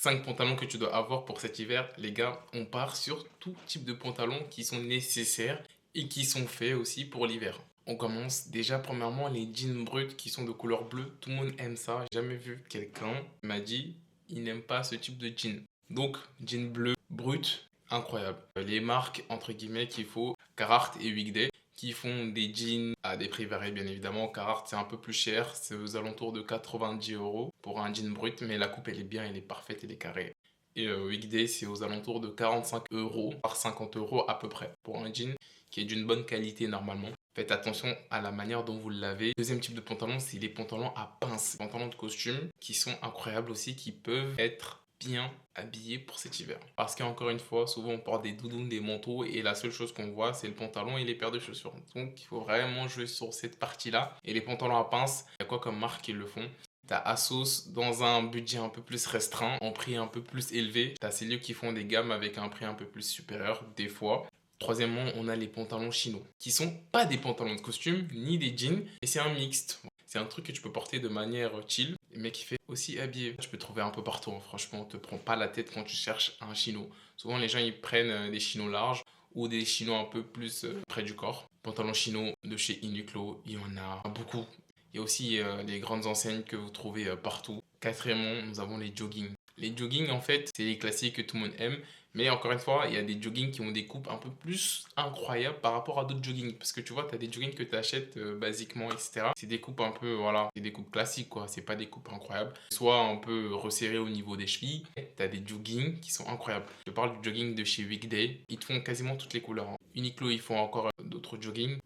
5 pantalons que tu dois avoir pour cet hiver. Les gars, on part sur tout type de pantalons qui sont nécessaires et qui sont faits aussi pour l'hiver. On commence déjà premièrement les jeans bruts qui sont de couleur bleue. Tout le monde aime ça. J'ai jamais vu quelqu'un qui m'a dit il n'aime pas ce type de jean. Donc, jean bleu brut, incroyable. Les marques entre guillemets qu'il faut, Carhartt et Weekday, qui font des jeans à des prix variés bien évidemment. Carhartt c'est un peu plus cher, c'est aux alentours de 90 euros pour un jean brut, mais la coupe elle est bien, elle est parfaite, elle est carrée. Et Weekday c'est aux alentours de 45 euros par 50 euros à peu près pour un jean qui est d'une bonne qualité normalement. Faites attention à la manière dont vous le lavez. Deuxième type de pantalon, c'est les pantalons à pince. Les pantalons de costume qui sont incroyables aussi, qui peuvent être bien habillés pour cet hiver. Parce qu'encore une fois, souvent on porte des doudounes, des manteaux et la seule chose qu'on voit c'est le pantalon et les paires de chaussures. Donc il faut vraiment jouer sur cette partie-là. Et les pantalons à pince, il y a quoi comme marque qui le font? T'as Asos dans un budget un peu plus restreint, en prix un peu plus élevé. T'as Célio qui font des gammes avec un prix un peu plus supérieur des fois. Troisièmement, on a les pantalons chino, qui sont pas des pantalons de costume, ni des jeans, mais c'est un mixte. C'est un truc que tu peux porter de manière chill, mais qui fait aussi habillé. Tu peux trouver un peu partout, hein. Franchement, te prends pas la tête quand tu cherches un chino. Souvent, les gens, ils prennent des chinos larges ou des chinos un peu plus près du corps. Pantalons chino de chez Uniqlo, il y en a beaucoup. Il y a aussi les grandes enseignes que vous trouvez partout. Quatrièmement, nous avons les joggings. Les joggings, en fait, c'est les classiques que tout le monde aime. Mais encore une fois, il y a des joggings qui ont des coupes un peu plus incroyables par rapport à d'autres joggings. Parce que tu vois, tu as des joggings que tu achètes basiquement, etc. C'est des coupes un peu, voilà, c'est des coupes classiques, quoi. C'est pas des coupes incroyables. Soit un peu resserrées au niveau des chevilles. Tu as des joggings qui sont incroyables. Je parle du jogging de chez Weekday. Ils te font quasiment toutes les couleurs, hein. Uniqlo, ils font encore d'autres joggings.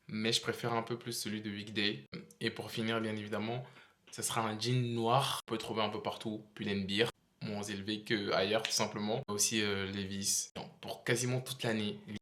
Mais je préfère un peu plus celui de Weekday. Et pour finir, bien évidemment, ce sera un jean noir. On peut trouver un peu partout. Pull&Bear, moins élevé qu'ailleurs tout simplement. Aussi Levi's. Non, pour quasiment toute l'année.